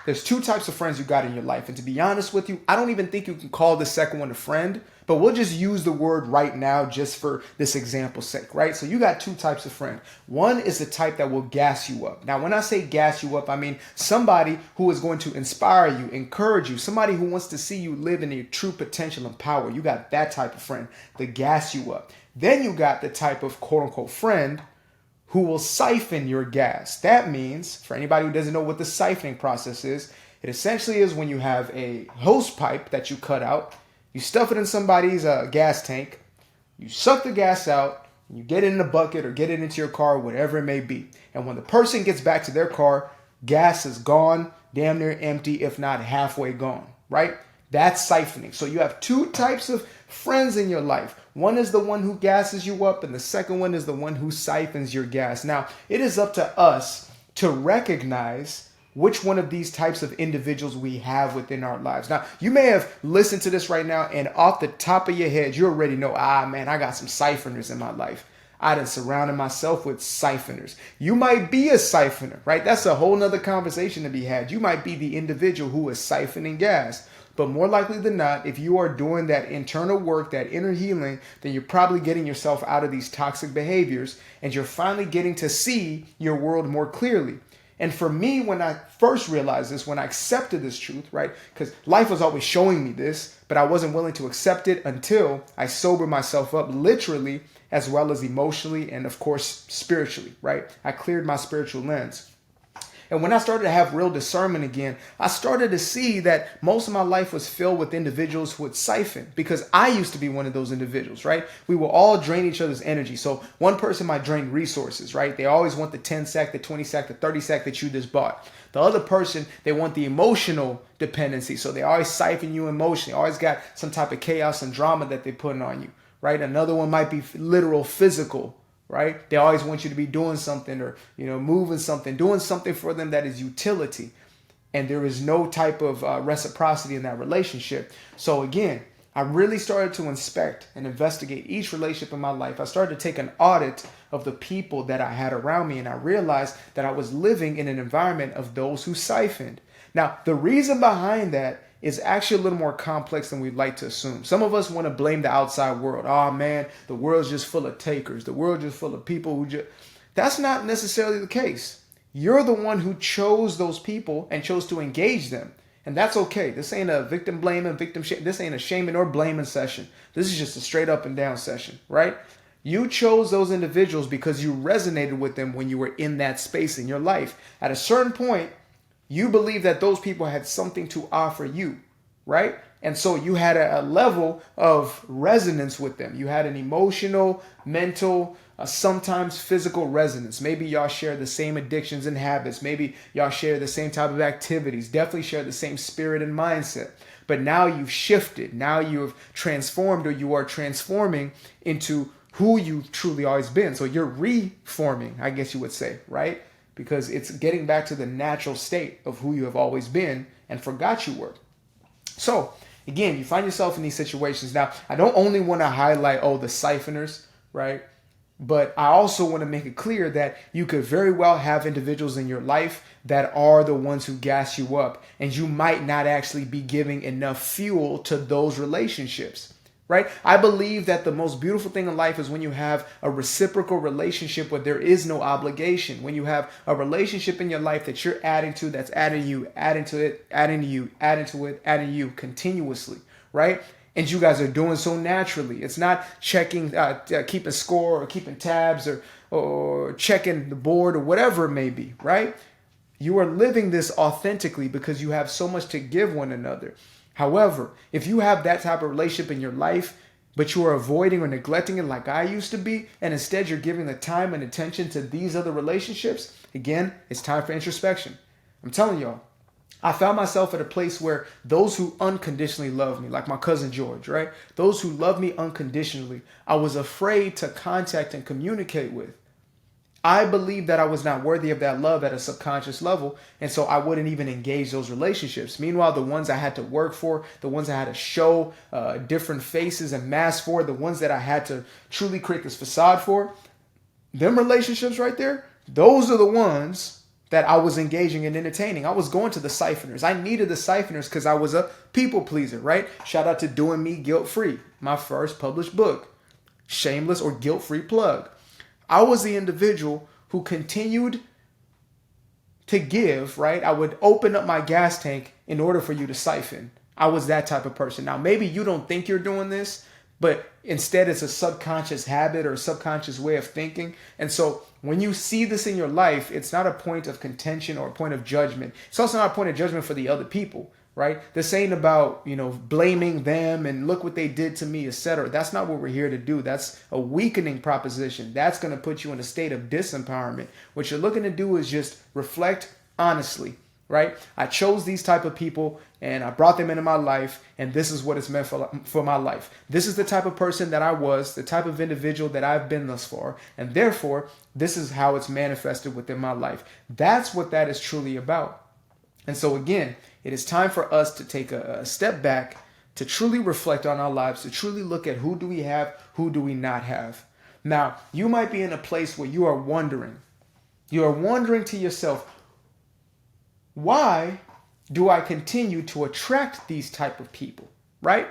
there's two types of friends you got in your life. And to be honest with you, I don't even think you can call the second one a friend, but we'll just use the word right now just for this example's sake, right? So you got two types of friend. One is the type that will gas you up. Now, when I say gas you up, I mean somebody who is going to inspire you, encourage you, somebody who wants to see you live in your true potential and power. You got that type of friend, the gas you up. Then you got the type of quote unquote friend who will siphon your gas. That means, for anybody who doesn't know what the siphoning process is, it essentially is when you have a hose pipe that you cut out, you stuff it in somebody's gas tank, you suck the gas out, you get it in a bucket or get it into your car, whatever it may be. And when the person gets back to their car, gas is gone, damn near empty, if not halfway gone, right? That's siphoning. So you have two types of friends in your life. One is the one who gasses you up, and the second one is the one who siphons your gas. Now, it is up to us to recognize which one of these types of individuals we have within our lives. Now, you may have listened to this right now, and off the top of your head, you already know, man, I got some siphoners in my life. I done surrounded myself with siphoners. You might be a siphoner, right? That's a whole nother conversation to be had. You might be the individual who is siphoning gas. But more likely than not, if you are doing that internal work, that inner healing, then you're probably getting yourself out of these toxic behaviors and you're finally getting to see your world more clearly. And for me, when I first realized this, when I accepted this truth, right, because life was always showing me this, but I wasn't willing to accept it until I sobered myself up literally as well as emotionally and, of course, spiritually, right? I cleared my spiritual lens. And when I started to have real discernment again, I started to see that most of my life was filled with individuals who would siphon, because I used to be one of those individuals, right? We will all drain each other's energy. So one person might drain resources, right? They always want the 10 sack, the 20 sack, the 30 sack that you just bought. The other person, they want the emotional dependency. So they always siphon you emotionally, always got some type of chaos and drama that they're putting on you, right? Another one might be literal physical, right? They always want you to be doing something or, moving something, doing something for them that is utility. And there is no type of reciprocity in that relationship. So again, I really started to inspect and investigate each relationship in my life. I started to take an audit of the people that I had around me. And I realized that I was living in an environment of those who siphoned. Now, the reason behind that is actually a little more complex than we'd like to assume. Some of us want to blame the outside world. Oh man, the world's just full of takers. The world's just full of people who just... That's not necessarily the case. You're the one who chose those people and chose to engage them. And that's okay. This ain't a victim blaming, this ain't a shaming or blaming session. This is just a straight up and down session, right? You chose those individuals because you resonated with them when you were in that space in your life. At a certain point, you believe that those people had something to offer you, right? And so you had a level of resonance with them. You had an emotional, mental, sometimes physical resonance. Maybe y'all share the same addictions and habits. Maybe y'all share the same type of activities. Definitely share the same spirit and mindset. But now you've shifted. Now you've transformed, or you are transforming into who you've truly always been. So you're reforming, I guess you would say, right? Because it's getting back to the natural state of who you have always been and forgot you were. So again, you find yourself in these situations. Now, I don't only want to highlight, the siphoners, right? But I also want to make it clear that you could very well have individuals in your life that are the ones who gas you up, and you might not actually be giving enough fuel to those relationships. Right? I believe that the most beautiful thing in life is when you have a reciprocal relationship where there is no obligation. When you have a relationship in your life that you're adding to, that's adding you, adding to it, adding to you, adding to it, adding to you continuously. Right? And you guys are doing so naturally. It's not checking, keeping score or keeping tabs or checking the board or whatever it may be. Right? You are living this authentically because you have so much to give one another. However, if you have that type of relationship in your life, but you are avoiding or neglecting it like I used to be, and instead you're giving the time and attention to these other relationships, again, it's time for introspection. I'm telling y'all, I found myself at a place where those who unconditionally love me, like my cousin George, right? Those who love me unconditionally, I was afraid to contact and communicate with. I believed that I was not worthy of that love at a subconscious level, and so I wouldn't even engage those relationships. Meanwhile, the ones I had to work for, the ones I had to show different faces and masks for, the ones that I had to truly create this facade for, them relationships right there, those are the ones that I was engaging in entertaining. I was going to the siphoners. I needed the siphoners because I was a people pleaser, right? Shout out to Doing Me Guilt Free, my first published book. Shameless or guilt-free plug. I was the individual who continued to give, right? I would open up my gas tank in order for you to siphon. I was that type of person. Now, maybe you don't think you're doing this, but instead it's a subconscious habit or a subconscious way of thinking. And so when you see this in your life, it's not a point of contention or a point of judgment. It's also not a point of judgment for the other people, right? This ain't about, blaming them and look what they did to me, etc. That's not what we're here to do. That's a weakening proposition. That's going to put you in a state of disempowerment. What you're looking to do is just reflect honestly, right? I chose these type of people and I brought them into my life, and this is what it's meant for my life. This is the type of person that I was, the type of individual that I've been thus far, and therefore, this is how it's manifested within my life. That's what that is truly about. And so again, it is time for us to take a step back, to truly reflect on our lives, to truly look at who do we have, who do we not have. Now, you might be in a place where you are wondering to yourself, why do I continue to attract these type of people, right?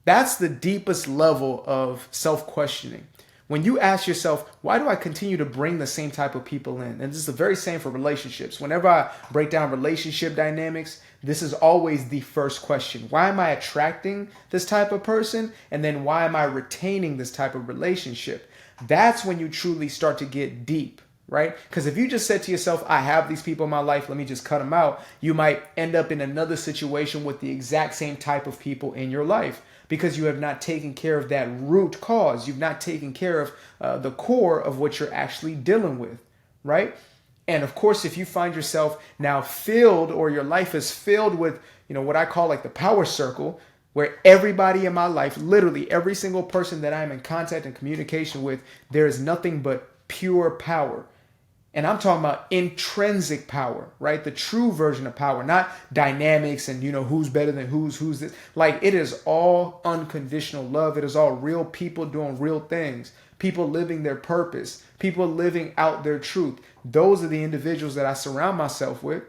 That's the deepest level of self-questioning. When you ask yourself, why do I continue to bring the same type of people in? And this is the very same for relationships. Whenever I break down relationship dynamics, this is always the first question. Why am I attracting this type of person? And then why am I retaining this type of relationship? That's when you truly start to get deep, right? Because if you just said to yourself, I have these people in my life, let me just cut them out, you might end up in another situation with the exact same type of people in your life, because you have not taken care of that root cause. You've not taken care of the core of what you're actually dealing with, right? And of course, if you find yourself now filled, or your life is filled with, what I call like the power circle, where everybody in my life, literally every single person that I'm in contact and communication with, there is nothing but pure power. And I'm talking about intrinsic power, right? The true version of power, not dynamics and, who's better than who's this. Like, it is all unconditional love. It is all real people doing real things, people living their purpose, people living out their truth. Those are the individuals that I surround myself with.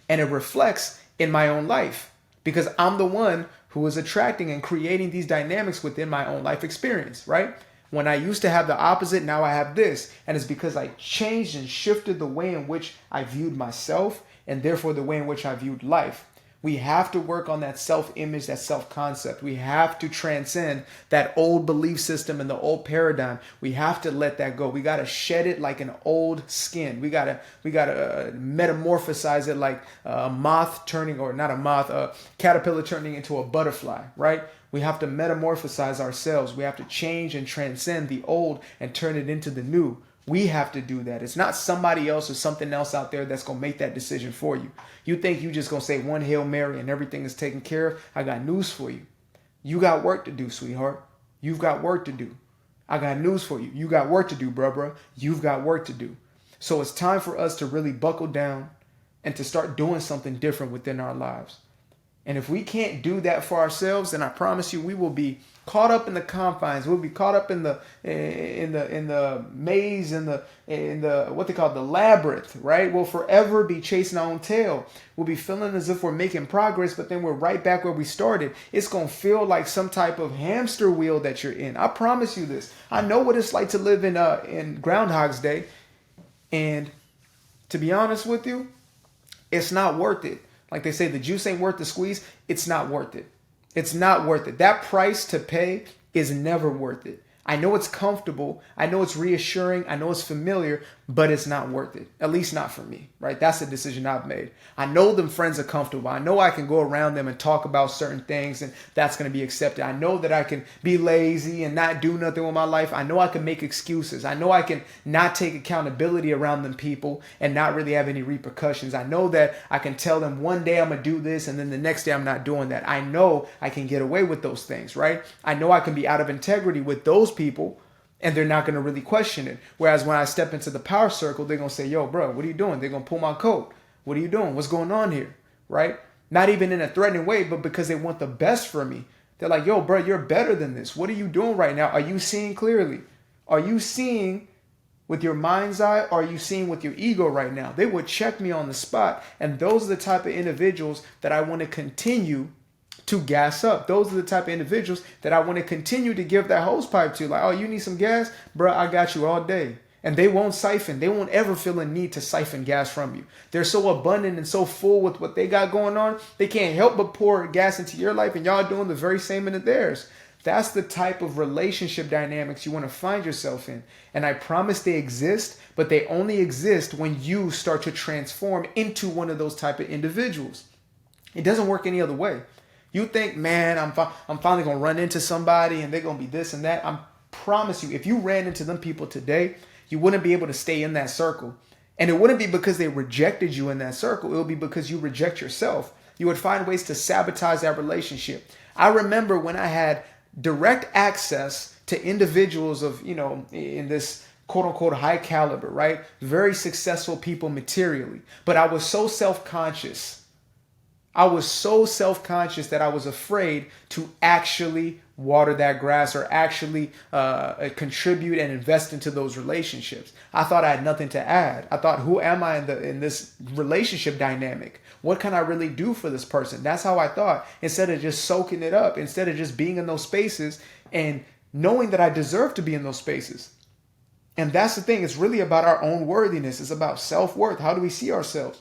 And it reflects in my own life, because I'm the one who is attracting and creating these dynamics within my own life experience, right? When I used to have the opposite, now I have this. And it's because I changed and shifted the way in which I viewed myself, and therefore the way in which I viewed life. We have to work on that self-image, that self-concept. We have to transcend that old belief system and the old paradigm. We have to let that go. We got to shed it like an old skin. We got to metamorphosize it like a moth turning, or not a moth, a caterpillar turning into a butterfly, right? We have to metamorphosize ourselves. We have to change and transcend the old and turn it into the new. We have to do that. It's not somebody else or something else out there that's going to make that decision for you. You think you just going to say one Hail Mary and everything is taken care of? I got news for you. You got work to do, sweetheart. You've got work to do. I got news for you. You got work to do, bruh. You've got work to do. So it's time for us to really buckle down and to start doing something different within our lives. And if we can't do that for ourselves, then I promise you, we will be caught up in the confines. We'll be caught up in the maze, in the what they call the labyrinth, right? We'll forever be chasing our own tail. We'll be feeling as if we're making progress, but then we're right back where we started. It's gonna feel like some type of hamster wheel that you're in. I promise you this. I know what it's like to live in Groundhog's Day, and to be honest with you, it's not worth it. Like they say, the juice ain't worth the squeeze. It's not worth it. It's not worth it. That price to pay is never worth it. I know it's comfortable. I know it's reassuring. I know it's familiar, but it's not worth it. At least not for me, right? That's the decision I've made. I know them friends are comfortable. I know I can go around them and talk about certain things, and that's going to be accepted. I know that I can be lazy and not do nothing with my life. I know I can make excuses. I know I can not take accountability around them people and not really have any repercussions. I know that I can tell them one day I'm going to do this, and then the next day I'm not doing that. I know I can get away with those things, right? I know I can be out of integrity with those people, and they're not going to really question it. Whereas when I step into the power circle, they're going to say, yo, bro, what are you doing? They're going to pull my coat. What are you doing? What's going on here? Right? Not even in a threatening way, but because they want the best for me. They're like, yo, bro, you're better than this. What are you doing right now? Are you seeing clearly? Are you seeing with your mind's eye, or are you seeing with your ego right now? They would check me on the spot. And those are the type of individuals that I want to continue to gas up. Those are the type of individuals that I want to continue to give that hose pipe to. Like, oh, you need some gas? Bro, I got you all day. And they won't siphon. They won't ever feel a need to siphon gas from you. They're so abundant and so full with what they got going on, they can't help but pour gas into your life, and y'all doing the very same into theirs. That's the type of relationship dynamics you want to find yourself in. And I promise they exist, but they only exist when you start to transform into one of those type of individuals. It doesn't work any other way. You think, man, I'm finally going to run into somebody and they're going to be this and that. I promise you, if you ran into them people today, you wouldn't be able to stay in that circle. And it wouldn't be because they rejected you in that circle. It would be because you reject yourself. You would find ways to sabotage that relationship. I remember when I had direct access to individuals of, in this quote unquote high caliber, right? Very successful people materially. But I was so self-conscious. I was so self-conscious that I was afraid to actually water that grass or actually contribute and invest into those relationships. I thought I had nothing to add. I thought, who am I in this relationship dynamic? What can I really do for this person? That's how I thought. Instead of just soaking it up, instead of just being in those spaces and knowing that I deserve to be in those spaces. And that's the thing. It's really about our own worthiness. It's about self-worth. How do we see ourselves?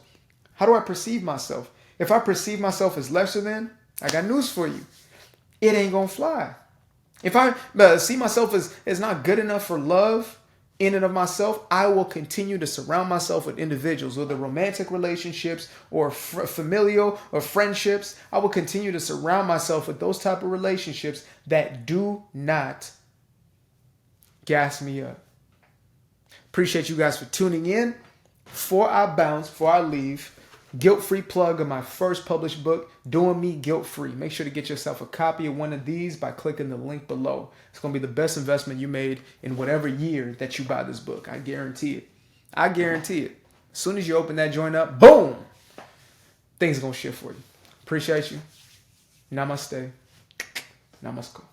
How do I perceive myself? If I perceive myself as lesser than, I got news for you. It ain't gonna fly. If I see myself as not good enough for love in and of myself, I will continue to surround myself with individuals, whether romantic relationships or familial or friendships. I will continue to surround myself with those type of relationships that do not gas me up. Appreciate you guys for tuning in. Before I bounce, before I leave, guilt-free plug of my first published book, Doing Me Guilt-Free. Make sure to get yourself a copy of one of these by clicking the link below. It's going to be the best investment you made in whatever year that you buy this book. I guarantee it. I guarantee it. As soon as you open that joint up, boom, things are going to shift for you. Appreciate you. Namaste. Namaskar.